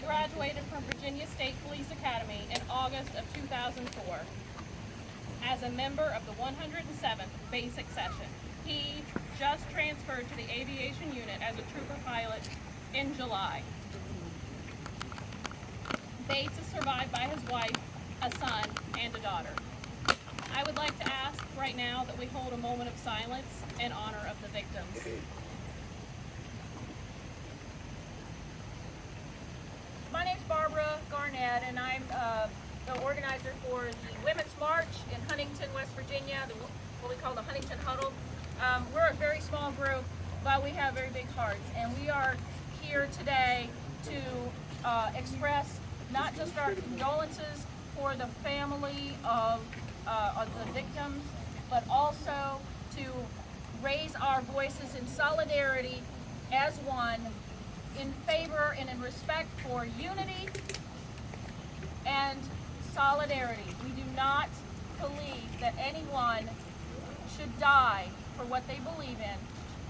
graduated from Virginia State Police Academy in August of 2004 as a member of the 107th Basic Session. He just transferred to the aviation unit as a trooper pilot in July. Bates is survived by his wife, a son, and a daughter. I would like to ask right now that we hold a moment of silence in honor of the victims. My name's Barbara Garnett, and I'm the organizer for the Women's March in Huntington, West Virginia, what we call the Huntington Huddle. We're a very small group, but we have very big hearts, and we are here today to express not just our condolences for the family of the victims, but also to raise our voices in solidarity as one in favor and in respect for unity and solidarity. We do not believe that anyone should die for what they believe in,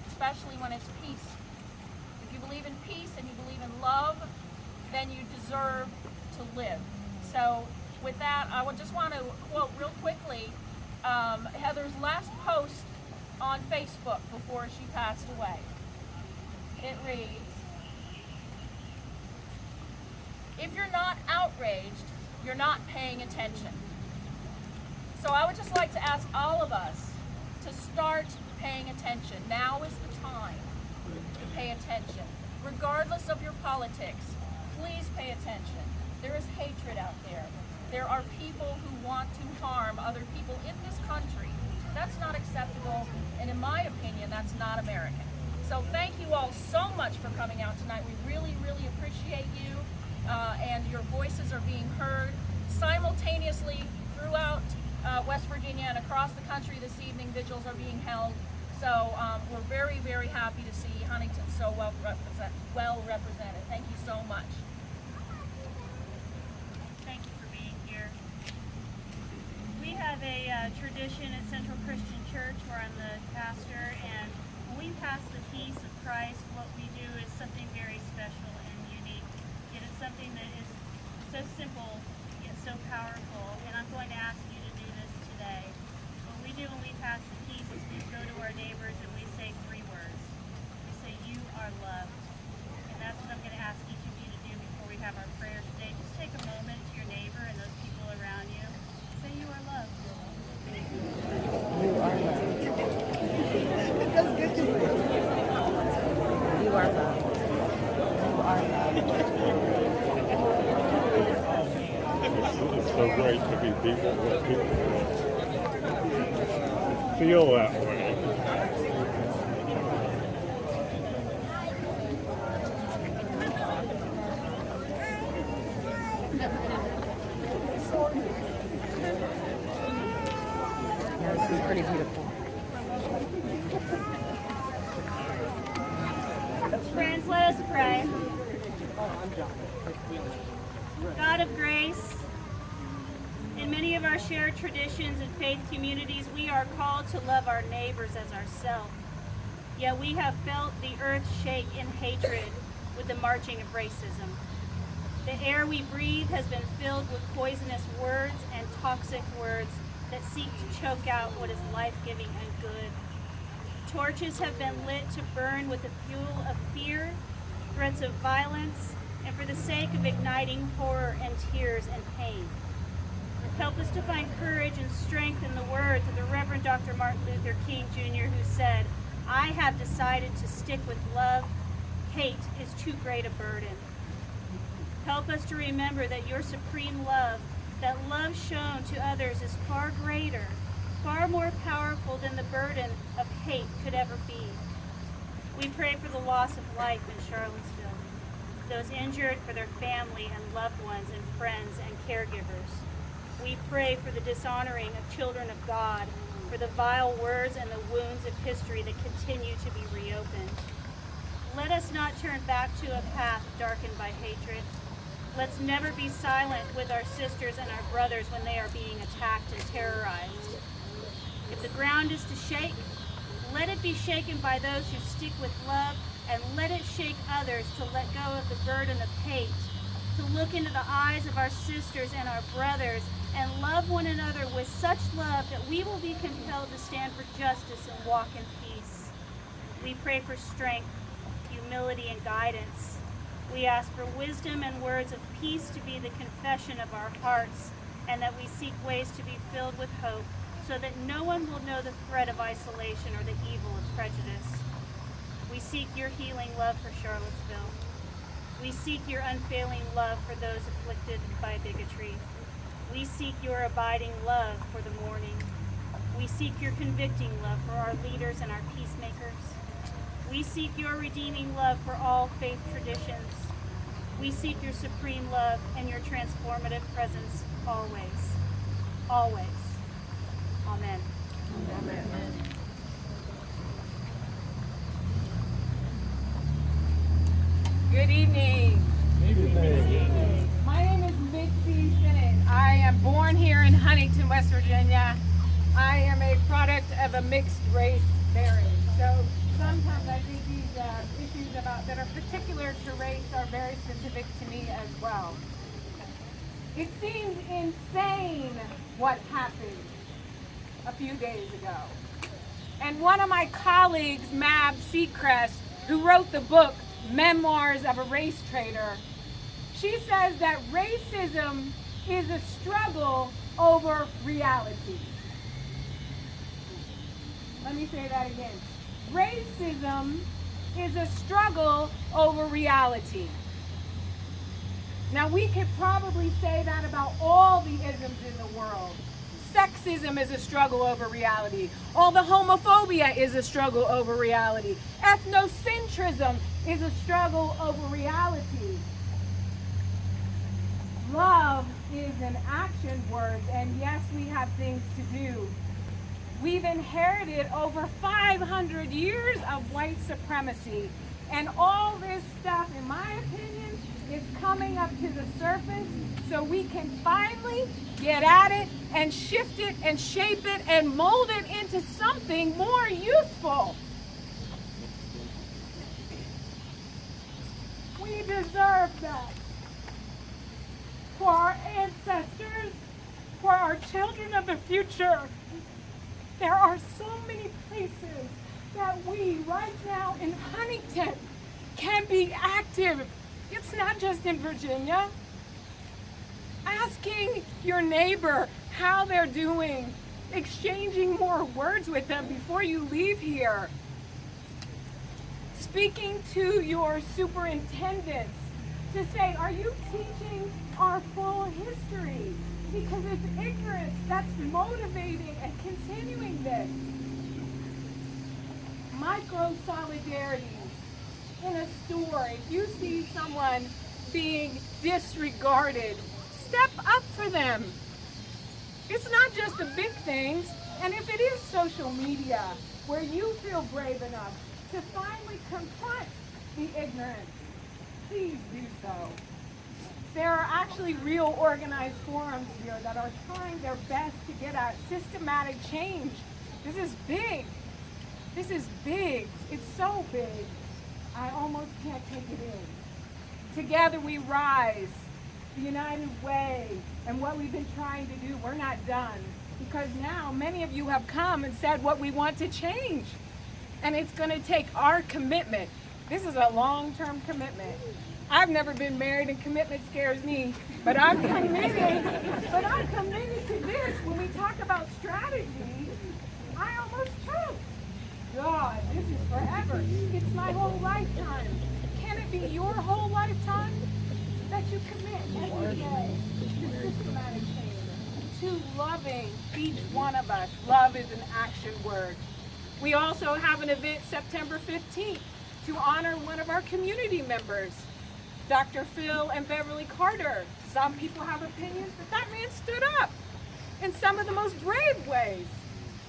especially when it's peace. If you believe in peace and you believe in love, then you deserve to live. So with that, I would just want to quote real quickly Heather's last post on Facebook before she passed away. It reads, "If you're not outraged, you're not paying attention." So I would just like to ask all of us to start paying attention. Now is the time to pay attention. Regardless of your politics, please pay attention. There is hatred out there. There are people who want to harm other people in this country. That's not acceptable, and in my opinion, that's not American. So thank you all so much for coming out tonight. We really, really appreciate you, and your voices are being heard simultaneously throughout West Virginia and across the country. This evening, vigils are being held. So we're very, very happy to see Huntington so well represented. Thank you so much. Thank you for being here. We have a tradition at Central Christian Church where I'm the pastor, and when we pass the peace of Christ, what we do is something very special and unique. It is something that is so simple yet so powerful, and I'm going to ask you to do this today. What we do when we pass the peace is we go to our neighbors and we say 3 words. We say, "You are loved." And that's what I'm going to ask each of you to do before we have our prayer today. Just take a moment to your neighbor and those people around you. Say, "You are loved." You are loved. That's good to hear. You are loved. You are loved. It's so great to be people where people feel that way. Yeah, this is pretty beautiful. Friends, let us pray. God of grace, in many of our shared traditions and faith communities, we are called to love our neighbors as ourselves. Yet we have felt the earth shake in hatred with the marching of racism. The air we breathe has been filled with poisonous words and toxic words that seek to choke out what is life-giving and good. Torches have been lit to burn with the fuel of fear, threats of violence, and for the sake of igniting horror and tears and pain. Help us to find courage and strength in the words of the Reverend Dr. Martin Luther King Jr., who said, "I have decided to stick with love. Hate is too great a burden." Help us to remember that your supreme love, that love shown to others, is far greater, far more powerful than the burden of hate could ever be. We pray for the loss of life in Charlottesville, those injured, for their family and loved ones and friends and caregivers. We pray for the dishonoring of children of God, for the vile words and the wounds of history that continue to be reopened. Let us not turn back to a path darkened by hatred. Let's never be silent with our sisters and our brothers when they are being attacked and terrorized. If the ground is to shake, let it be shaken by those who stick with love, and let it shake others to let go of the burden of hate to look into the eyes of our sisters and our brothers and love one another with such love that we will be compelled to stand for justice and walk in peace. We pray for strength, humility, and guidance. We ask for wisdom and words of peace to be the confession of our hearts, and that we seek ways to be filled with hope so that no one will know the threat of isolation or the evil of prejudice. We seek your healing love for Charlottesville. We seek your unfailing love for those afflicted by bigotry. We seek your abiding love for the mourning. We seek your convicting love for our leaders and our peacemakers. We seek your redeeming love for all faith traditions. We seek your supreme love and your transformative presence always. Always. Amen. Amen. Good evening. My name is Mitzi Sinnott. I am born here in Huntington, West Virginia. I am a product of a mixed race marriage. So sometimes I think these issues that are particular to race are very specific to me as well. It seems insane what happened a few days ago. And one of my colleagues, Mab Seacrest, who wrote the book Memoirs of a Race Traitor, she says that racism is a struggle over reality. Let me say that again. Racism is a struggle over reality. Now, we could probably say that about all the isms in the world. Sexism is a struggle over reality. All the homophobia is a struggle over reality. Ethnocentrism is a struggle over reality. Love is an action word, and yes, we have things to do. We've inherited over 500 years of white supremacy, and all this stuff, in my opinion, is coming up to the surface so we can finally get at it and shift it and shape it and mold it into something more useful. We deserve that. For our ancestors, for our children of the future. There are so many places that we right now in Huntington can be active. It's not just in Virginia. Asking your neighbor how they're doing, exchanging more words with them before you leave here. Speaking to your superintendents to say, are you teaching our full history? Because it's ignorance that's motivating and continuing this. Micro-solidarities in a store. If you see someone being disregarded, step up for them. It's not just the big things. And if it is social media where you feel brave enough to finally confront the ignorance, please do so. There are actually real organized forums here that are trying their best to get at systematic change. This is big. This is big. It's so big. I almost can't take it in. Together we rise, the united way, and what we've been trying to do, we're not done. Because now many of you have come and said what we want to change. And it's going to take our commitment. This is a long-term commitment. I've never been married and commitment scares me, but I'm committed to this. When we talk about strategy, I almost choke. God, this is forever. It's my whole lifetime. Can it be your whole lifetime that you commit every day to systematic change, to loving each one of us? Love is an action word. We also have an event September 15th to honor one of our community members, Dr. Phil and Beverly Carter. Some people have opinions, but that man stood up in some of the most brave ways.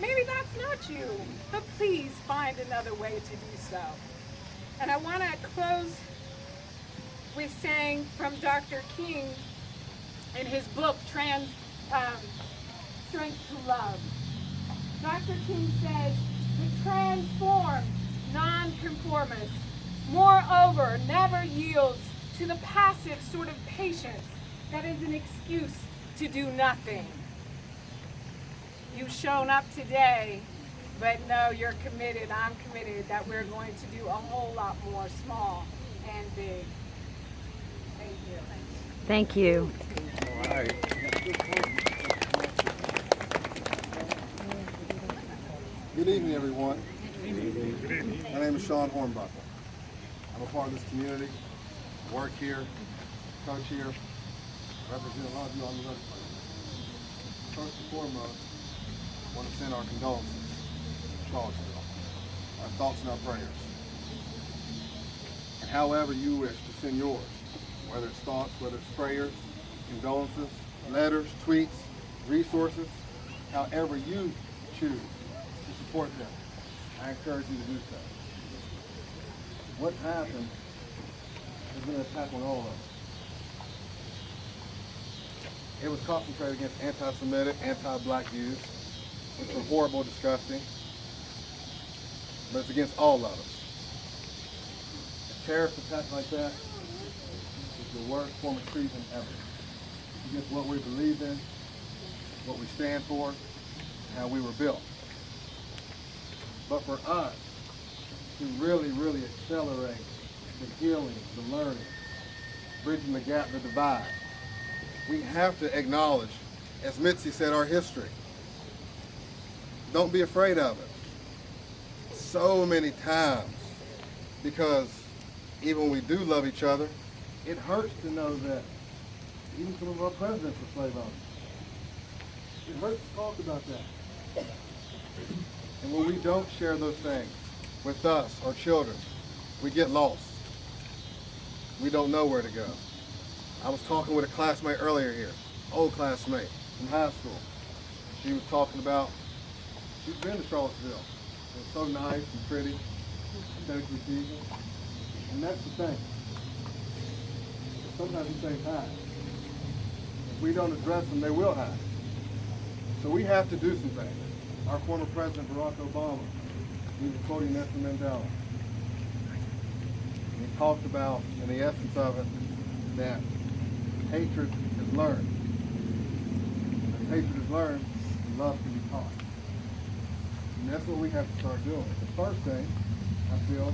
Maybe that's not you, but please find another way to do so. And I want to close with saying from Dr. King in his book, Strength to Love. Dr. King says, the transformed nonconformist, moreover, never yields to the passive sort of patience that is an excuse to do nothing. You've shown up today, but no, you're committed. I'm committed that we're going to do a whole lot more small and big. Thank you. Thank you. All right. Good evening, everyone. My name is Sean Hornbuckle. I'm a part of this community. I work here, coach here, represent a lot of you on the other place. First and foremost, I want to send our condolences to Charlottesville, our thoughts and our prayers. And however you wish to send yours, whether it's thoughts, whether it's prayers, condolences, letters, tweets, resources, however you choose to support them, I encourage you to do so. What's happened has been an attack on all of us. It was concentrated against anti-Semitic, anti-black views, which were horrible, disgusting, but it's against all of us. A terrorist attack like that is the worst form of treason ever. It's against what we believe in, what we stand for, and how we were built. But for us to really, really accelerate the healing, the learning, bridging the gap, the divide, we have to acknowledge, as Mitzi said, our history. Don't be afraid of it. So many times, because even when we do love each other, it hurts to know that even some of our presidents were slave owners. It hurts to talk about that. And when we don't share those things with us, our children, we get lost. We don't know where to go. I was talking with a classmate earlier here, old classmate from high school. She was talking about, she's been to Charlottesville. It's so nice and pretty, aesthetically pleasing. And that's the thing. Sometimes we say hide. If we don't address them, they will hide. So we have to do some things. Our former President Barack Obama, he was quoting Nelson Mandela. And he talked about, in the essence of it, that hatred is learned. As hatred is learned, love can be taught. And that's what we have to start doing. The first thing, I feel,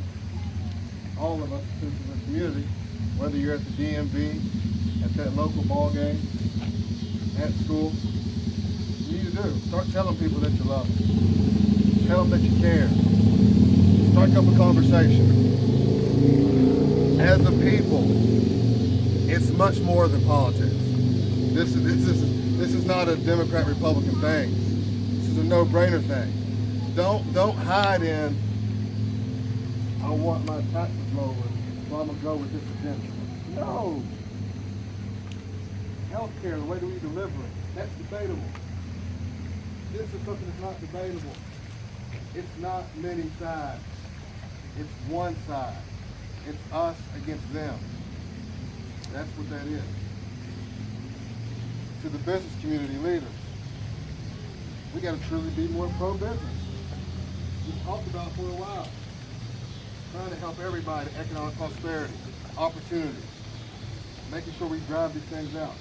all of us, citizens of the community, whether you're at the DMV, at that local ball game, at school, you need to do. Start telling people that you love them. Tell them that you care. Strike up a conversation. As a people, it's much more than politics. This is not a Democrat-Republican thing. This is a no-brainer thing. Don't hide in, I want my taxes lowered, so I'm going to go with this agenda. No. Healthcare, the way that we deliver it, that's debatable. This is something that's not debatable. It's not many sides. It's one side. It's us against them. That's what that is. To the business community leaders, we got to truly be more pro-business. We've talked about it for a while. Trying to help everybody, economic prosperity, opportunities. Making sure we drive these things out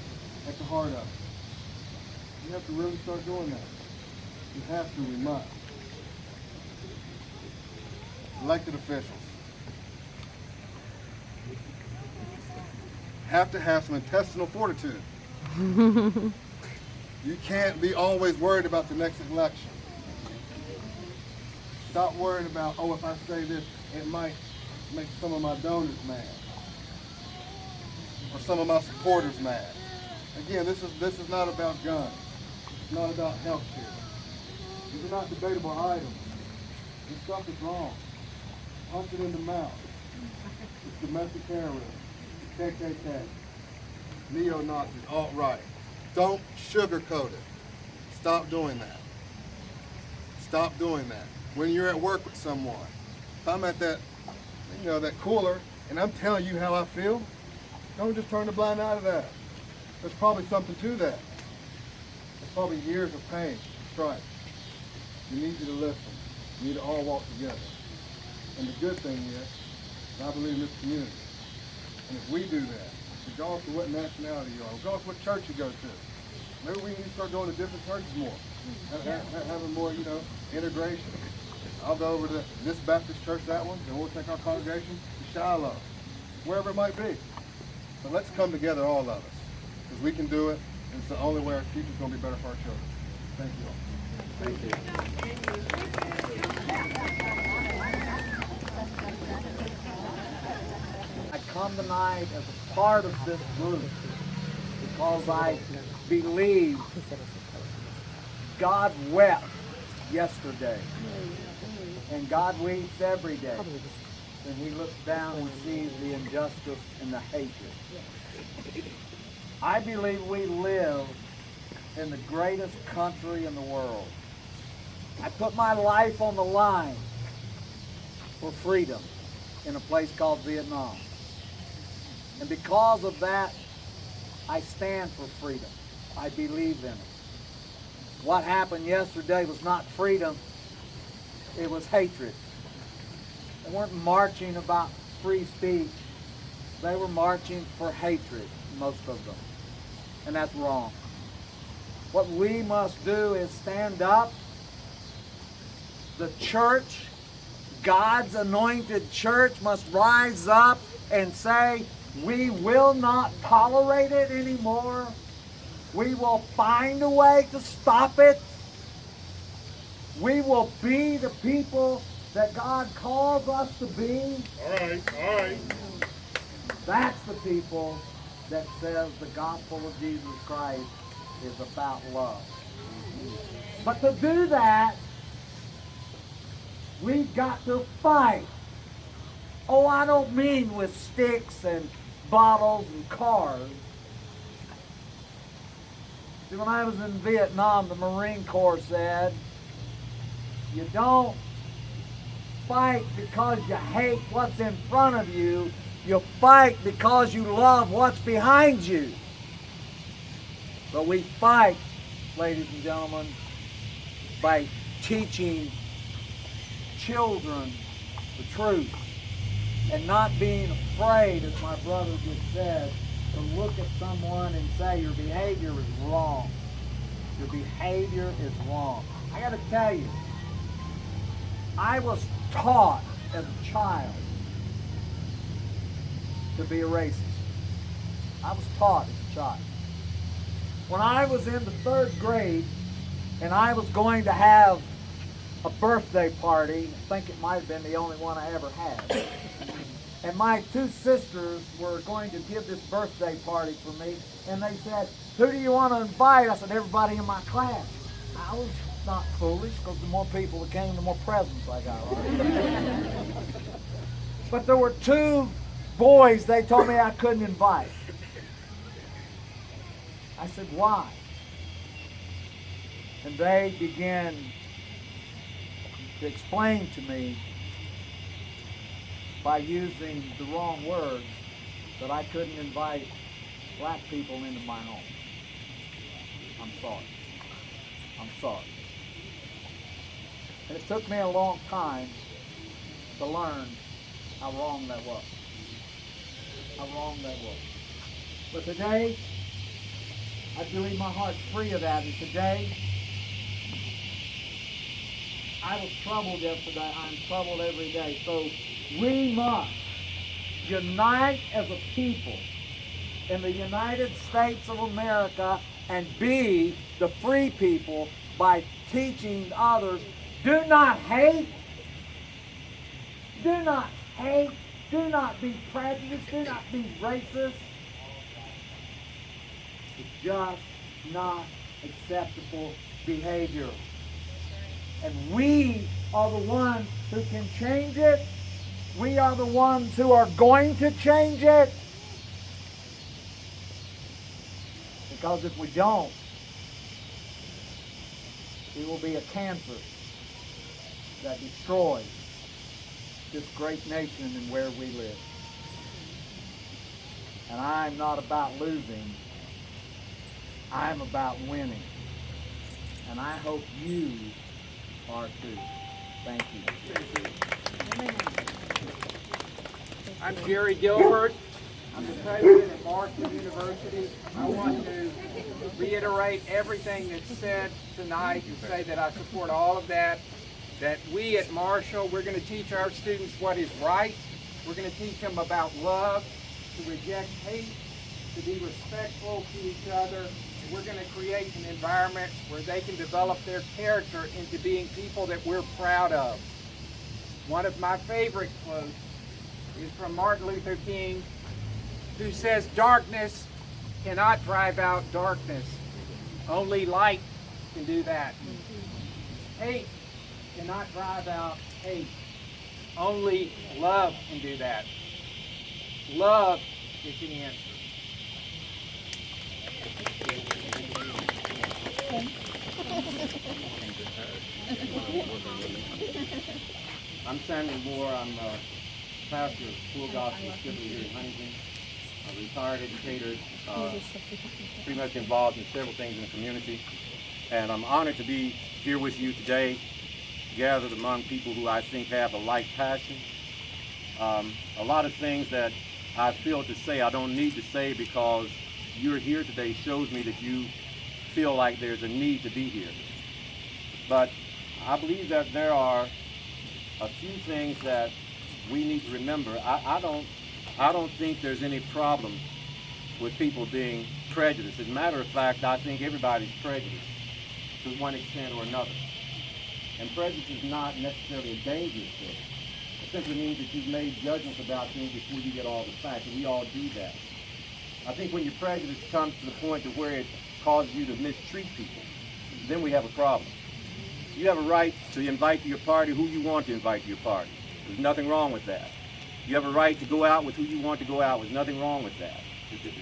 at the heart of it. You have to really start doing that. You have to, we must. Elected officials have to have some intestinal fortitude. You can't be always worried about the next election. Stop worrying about, oh, if I say this, it might make some of my donors mad. Or some of my supporters mad. Again, this is not about guns. It's not about health care. These are not debatable items. This stuff is wrong. Punch it in the mouth. It's domestic terrorism. KKK. Neo-Nazis. Alt-right. Don't sugarcoat it. Stop doing that. Stop doing that. When you're at work with someone, if I'm at that, that cooler, and I'm telling you how I feel, don't just turn a blind eye to that. There's probably something to that. There's probably years of pain, strife. You need you to listen. You need to all walk together. And the good thing is, I believe in this community, And if we do that, regardless of what nationality you are, regardless of what church you go to, maybe we need to start going to different churches more, having more, integration. I'll go over to this Baptist church, that one, and we'll take our congregation to Shiloh, wherever it might be. But let's come together, all of us, because we can do it, and it's the only way our future's going to be better for our children. Thank you all. Thank you. I come tonight as a part of this group because I believe God wept yesterday, and God weeps every day when He looks down and sees the injustice and the hatred. I believe we live in the greatest country in the world. I put my life on the line for freedom in a place called Vietnam. And because of that, I stand for freedom. I believe in it. What happened yesterday was not freedom, it was hatred. They weren't marching about free speech. They were marching for hatred, most of them. And that's wrong. What we must do is stand up. The church, God's anointed church, must rise up and say, we will not tolerate it anymore. We will find a way to stop it. We will be the people that God calls us to be. All right. That's the people that says the gospel of Jesus Christ is about love. But to do that, we've got to fight. Oh, I don't mean with sticks and bottles and cars. See, when I was in Vietnam, the Marine Corps said, you don't fight because you hate what's in front of you. You fight because you love what's behind you. So we fight, ladies and gentlemen, by teaching children the truth and not being afraid, as my brother just said, to look at someone and say your behavior is wrong. Your behavior is wrong. I got to tell you, I was taught as a child to be a racist. I was taught as a child. When I was in the 3rd grade and I was going to have a birthday party, I think it might have been the only one I ever had. And my 2 sisters were going to give this birthday party for me, and they said, who do you want to invite? I said, everybody in my class. I was not foolish, because the more people that came, the more presents I got. Right? But there were 2 boys they told me I couldn't invite. I said, why? And they began to explain to me by using the wrong words that I couldn't invite black people into my home. I'm sorry. I'm sorry. And it took me a long time to learn how wrong that was. How wrong that was. But today, I believe my heart's free of that. And today, I was troubled yesterday. I'm troubled every day. So we must unite as a people in the United States of America and be the free people by teaching others. Do not hate. Do not hate. Do not be prejudiced. Do not be racist. It's just not acceptable behavior. And we are the ones who can change it. We are the ones who are going to change it. Because if we don't, it will be a cancer that destroys this great nation and where we live. And I'm not about losing. I'm about winning. And I hope you are too. Thank you. I'm Jerry Gilbert. I'm the president at Marshall University. I want to reiterate everything that's said tonight and say that I support all of that. That we at Marshall, we're going to teach our students what is right. We're going to teach them about love, to reject hate, to be respectful to each other. And we're going to create an environment where they can develop their character into being people that we're proud of. One of my favorite quotes is from Martin Luther King, who says, "Darkness cannot drive out darkness. Only light can do that. Hate cannot drive out hate. Only love can do that. Love is the answer." I'm Samuel Moore. I'm a pastor of Full Gospel Assembly here in Huntington. I'm a retired educator, pretty much involved in several things in the community. And I'm honored to be here with you today, gathered among people who I think have a like passion. A lot of things that I feel to say I don't need to say because you're here today shows me that you feel like there's a need to be here. But I believe that there are a few things that we need to remember. I don't think there's any problem with people being prejudiced. As a matter of fact, I think everybody's prejudiced to one extent or another. And prejudice is not necessarily a dangerous thing. It simply means that you've made judgments about things before you get all the facts, and we all do that. I think when your prejudice comes to the point to where it causes you to mistreat people, then we have a problem. You have a right to invite to your party who you want to invite to your party. There's nothing wrong with that. You have a right to go out with who you want to go out with. Nothing wrong with that.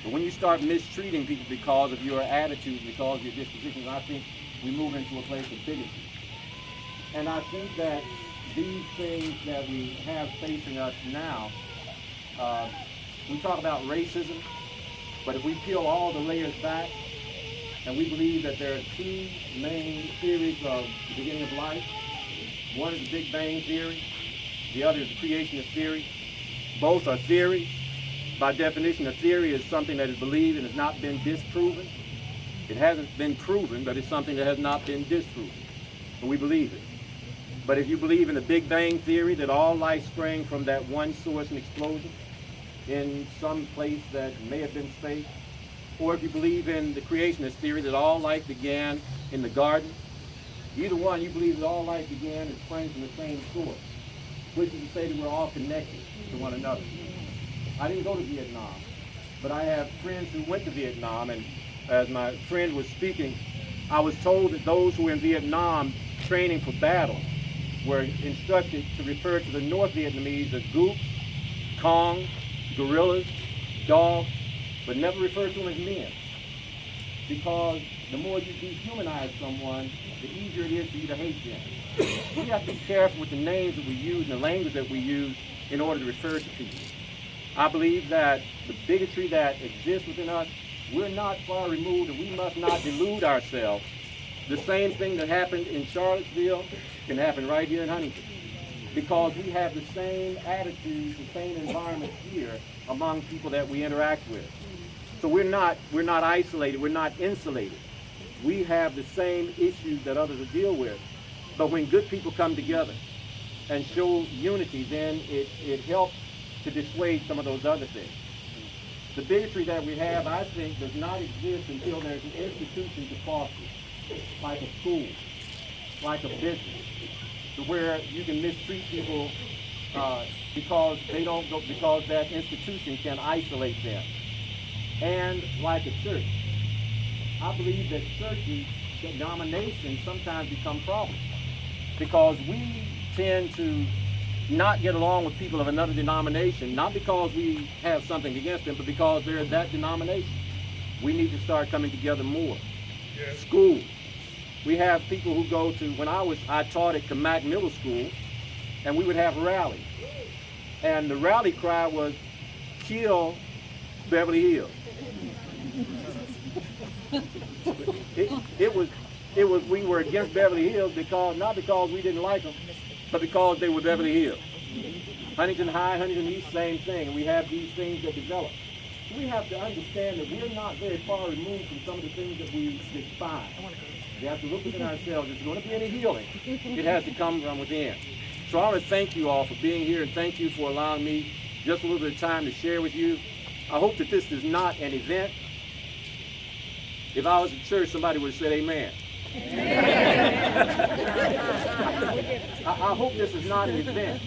But when you start mistreating people because of your attitude, because of your dispositions, I think we move into a place of bigotry. And I think that these things that we have facing us now, we talk about racism, but if we peel all the layers back, and we believe that there are two main theories of the beginning of life. One is the Big Bang Theory, the other is the creationist theory. Both are theories. By definition, a theory is something that is believed and has not been disproven. It hasn't been proven, but it's something that has not been disproven. And we believe it. But if you believe in the Big Bang Theory, that all life sprang from that one source and explosion in some place that may have been space, or if you believe in the creationist theory that all life began in the garden, either one, you believe that all life began and sprang from the same source, which is to say that we're all connected to one another. I didn't go to Vietnam, but I have friends who went to Vietnam, and as my friend was speaking, I was told that those who were in Vietnam training for battle were instructed to refer to the North Vietnamese as goops, Kong, gorillas, dogs, but never refer to them as men. Because the more you dehumanize someone, the easier it is for you to hate them. We have to be careful with the names that we use and the language that we use in order to refer to people. I believe that the bigotry that exists within us, we're not far removed, and we must not delude ourselves. The same thing that happened in Charlottesville can happen right here in Huntington, because we have the same attitudes, the same environment here among people that we interact with. So we're not isolated, we're not insulated. We have the same issues that others will deal with. But when good people come together and show unity, then it helps to dissuade some of those other things. The bigotry that we have, I think, does not exist until there's an institution to foster it, like a school, like a business, to where you can mistreat people because that institution can isolate them. And like a church, I believe that churches, denominations sometimes become problems because we tend to not get along with people of another denomination, not because we have something against them, but because they're that denomination. We need to start coming together more. Yes. School. We have people who go to, I taught at Kamak Middle School, and we would have rallies. And the rally cry was, kill Beverly Hills. We were against Beverly Hills not because we didn't like them, but because they were Beverly Hills. Huntington High, Huntington East, same thing. And we have these things that develop. we have to understand that we're not very far removed from some of the things that we despise. We have to look within ourselves. If there's going to be any healing, it has to come from within. So I want to thank you all for being here, and thank you for allowing me just a little bit of time to share with you. I hope that this is not an event. If I was at church, somebody would have said amen. I hope this is not an event.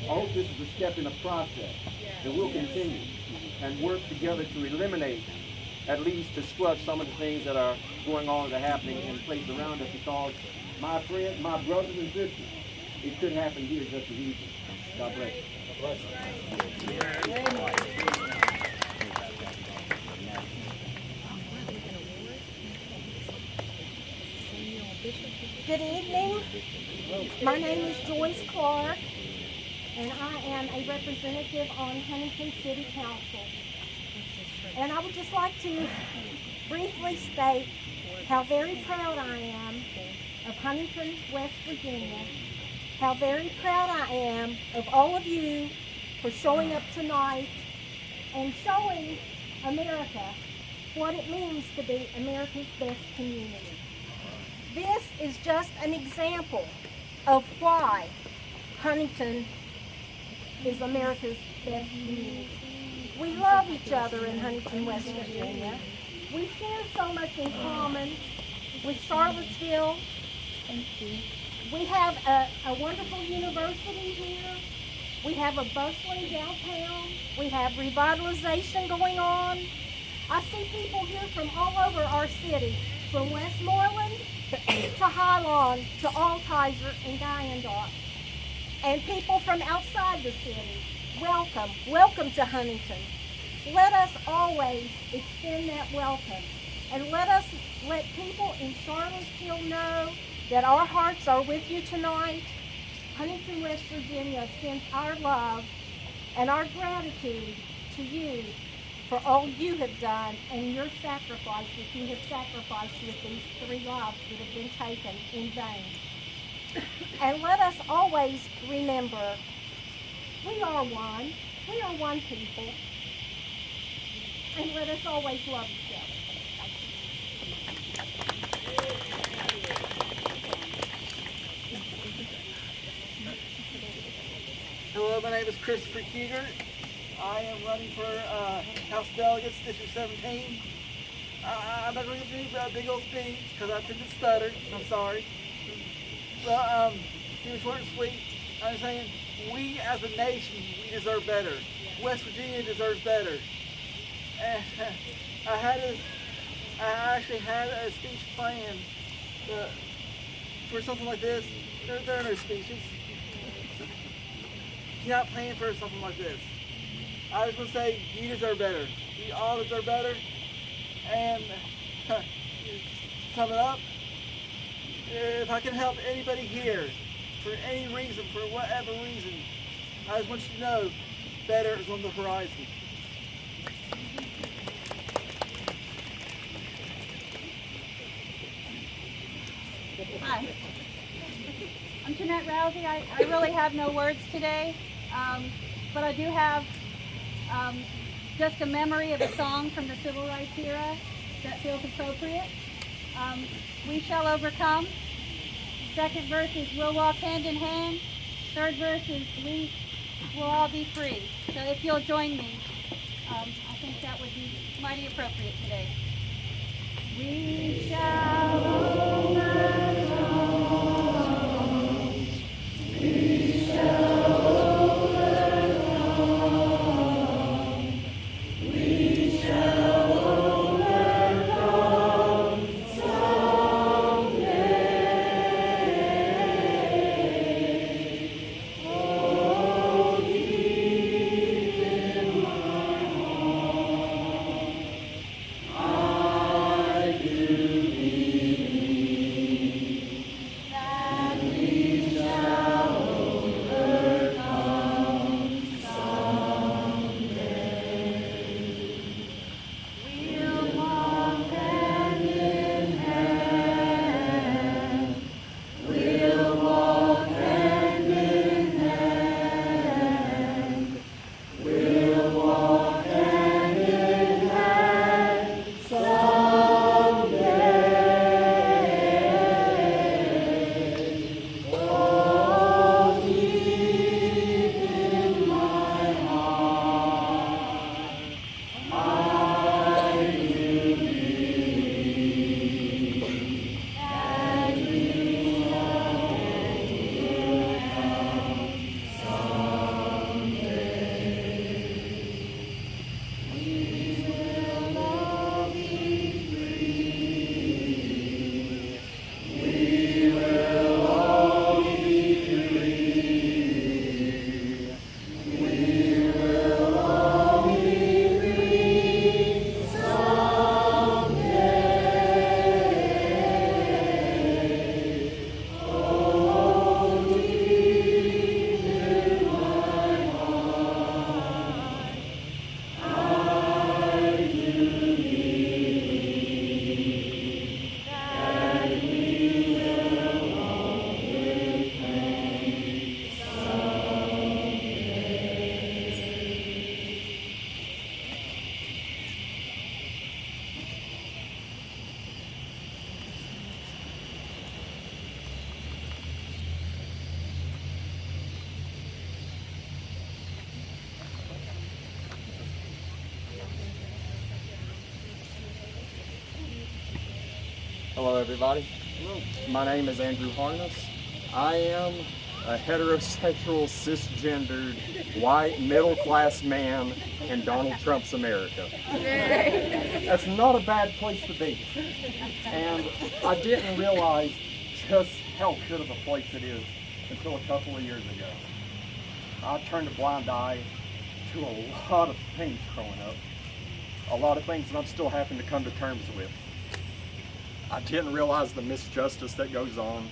I hope this is a step in a process that we'll continue and work together to eliminate, at least to squelch some of the things that are going on, that are happening in places around us, because my friends, my brothers and sisters, it could happen here just as easy. God bless you. Good evening. My name is Joyce Clark, and I am a representative on Huntington City Council. And I would just like to briefly state how very proud I am of Huntington, West Virginia, how very proud I am of all of you for showing up tonight and showing America what it means to be America's best community. This is just an example of why Huntington is America's best community. We love each other in Huntington, West Virginia. We share so much in common with Charlottesville. We have a wonderful university here. We have a bustling downtown. We have revitalization going on. I see people here from all over our city, from Westmoreland to Highland to Altizer and Guyandotte. And people from outside the city. Welcome. Welcome to Huntington. Let us always extend that welcome. And let people in Charlottesville know that our hearts are with you tonight. Huntington, West Virginia sends our love and our gratitude to you for all you have done and your sacrifices you have sacrificed with these 3 lives that have been taken in vain. And let us always remember, we are one. We are one people. And let us always love each other. Hello, my name is Christopher Keeger. I am running for House Delegates, District 17. I'm not going to give you a big old speech because I tend to stutter. I'm sorry. Well, keep it short and sweet. I'm saying we as a nation, we deserve better. West Virginia deserves better. And I actually had a speech planned for something like this. There are no speeches. You're not playing for something like this. I was going to say, you deserve better. We all deserve better. And to sum it up, if I can help anybody here for any reason, for whatever reason, I just want you to know better is on the horizon. Hi. I'm Jeanette Rousey. I really have no words today, but I do have just a memory of a song from the Civil Rights era that feels appropriate. We shall overcome. Second verse is we'll walk hand in hand. Third verse is we will all be free. So if you'll join me, I think that would be mighty appropriate today. We shall overcome. We shall overcome. We shall overcome someday. Oh, deep in my heart, I do believe. Hello, everybody. My name is Andrew Harness. I am a heterosexual, cisgendered, white, middle-class man in Donald Trump's America. That's not a bad place to be. And I didn't realize just how good of a place it is until a couple of years ago. I turned a blind eye to a lot of things growing up. A lot of things that I'm still having to come to terms with. I didn't realize the misjustice that goes on.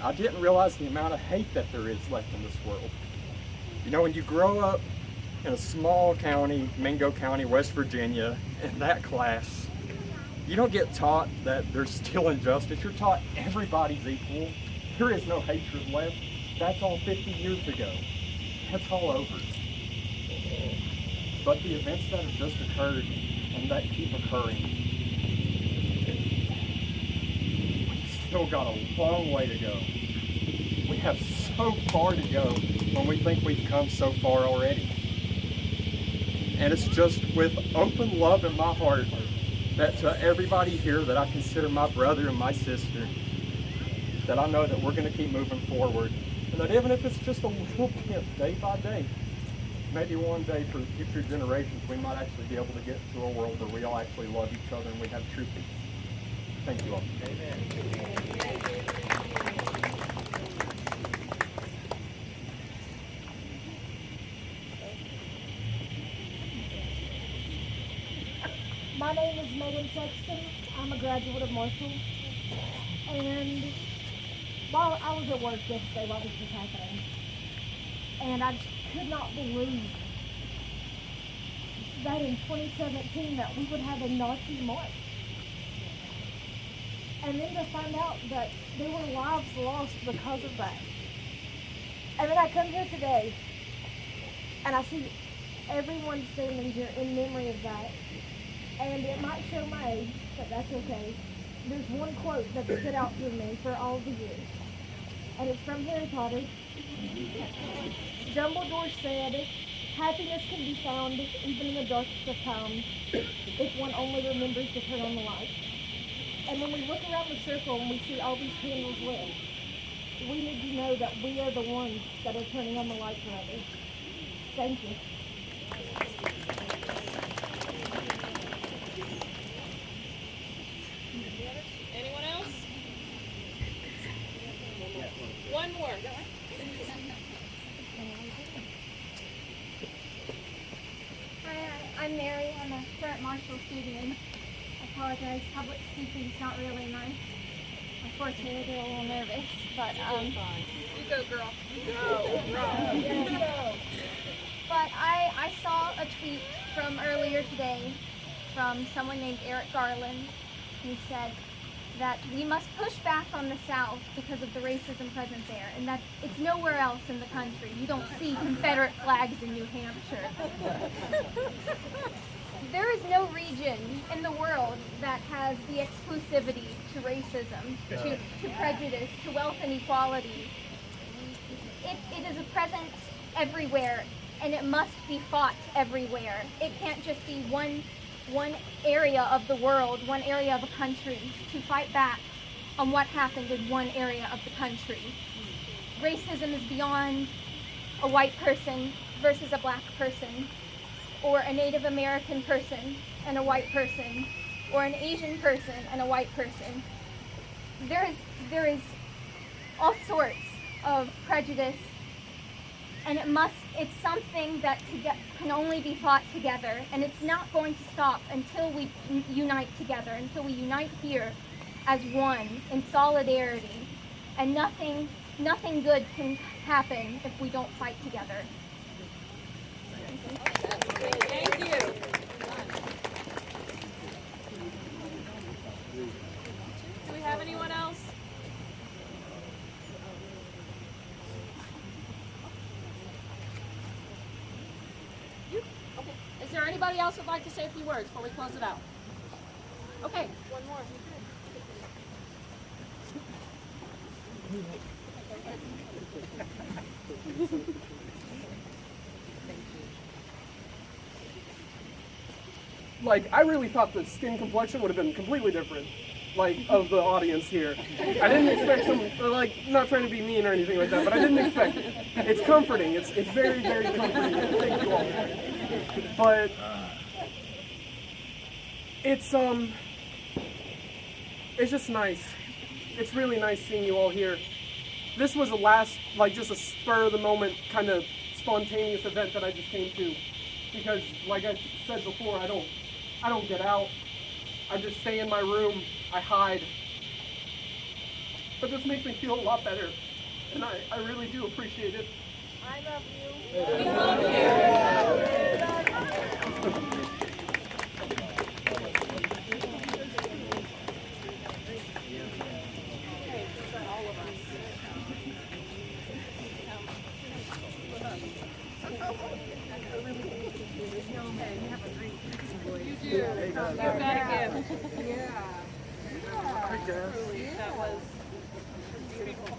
I didn't realize the amount of hate that there is left in this world. You know, when you grow up in a small county, Mingo County, West Virginia, in that class, you don't get taught that there's still injustice. You're taught everybody's equal. There is no hatred left. That's all 50 years ago. That's all over. But the events that have just occurred and that keep occurring, still got a long way to go. We have so far to go when we think we've come so far already. And it's just with open love in my heart that to everybody here that I consider my brother and my sister, that I know that we're going to keep moving forward. And that even if it's just a little bit, day by day, maybe one day for future generations, we might actually be able to get to a world where we all actually love each other and we have true peace. Thank you all. Amen. My name is Megan Sexton. I'm a graduate of Marshall. And while I was at work yesterday while this was happening, and I could not believe that in 2017 that we would have a Nazi march. And then to find out that there were lives lost because of that. And then I come here today and I see everyone standing here in memory of that. And it might show my age, but that's okay. There's one quote that stood out to me for all the years. And it's from Harry Potter. Dumbledore said, "Happiness can be found even in the darkest of times if one only remembers to turn on the light." And when we look around the circle and we see all these candles lit, we need to know that we are the ones that are turning on the light for others. Thank you. Anyone else? One more. Hi, I'm Mary. I'm a current Marshall student. I apologize. Public speaking is not really my forte. I get a little nervous, but You go, girl. But I saw a tweet from earlier today from someone named Eric Garland, who said that we must push back on the South because of the racism present there, and that it's nowhere else in the country. You don't see Confederate flags in New Hampshire. There is no region in the world that has the exclusivity to racism, to prejudice, to wealth inequality. It is a presence everywhere, and it must be fought everywhere. It can't just be one area of the world, one area of a country, to fight back on what happened in one area of the country. Racism is beyond a white person versus a black person, or a Native American person and a white person, or an Asian person and a white person. There is all sorts of prejudice, and it's something that can only be fought together, and it's not going to stop until we unite together, until we unite here as one in solidarity, and nothing good can happen if we don't fight together. Thank you. Do we have anyone else? Okay. Is there anybody else who'd like to say a few words before we close it out? Okay. One more. Like, I really thought the skin complexion would have been completely different. like, of the audience here. I didn't expect some, like, not trying to be mean or anything like that, but I didn't expect it. It's comforting. It's very, very comforting. Thank you all. But it's just nice. It's really nice seeing you all here. This was a last, like, just a spur of the moment kind of spontaneous event that I just came to, because, like I said before, I don't get out. I just stay in my room. I hide. But this makes me feel a lot better, and I really do appreciate it. I love you. We love you. You do. You've got a gift. Yeah. That was beautiful.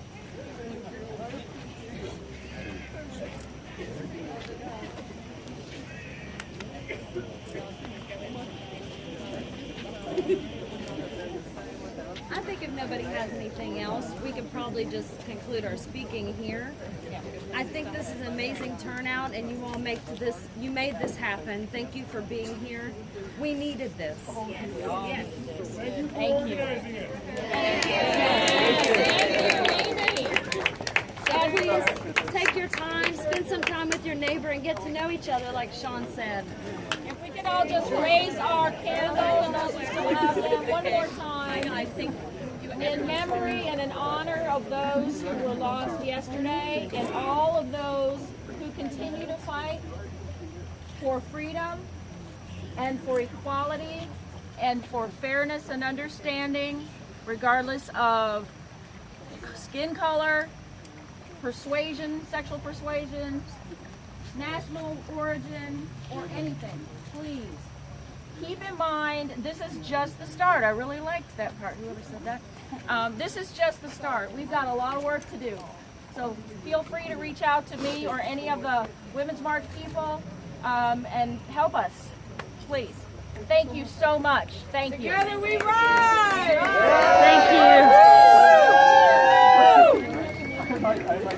I think if nobody has anything else, we could probably just conclude our speaking here. I think this is an amazing turnout, and you all made this happen. Thank you for being here. We needed this. Yes. Thank you. So please take your time, spend some time with your neighbor, and get to know each other, like Sean said. If we could all just raise our candles, and those who still have them, one more time. I think in memory and in honor of those who were lost yesterday, and all of those who continue to fight for freedom and for equality and for fairness and understanding, regardless of skin color, persuasion, sexual persuasion, national origin, or anything. Please keep in mind, this is just the start. I really liked that part, whoever said that. This is just the start. We've got a lot of work to do. So feel free to reach out to me or any of the Women's March people and help us, please. Thank you so much. Thank you. Together we rise!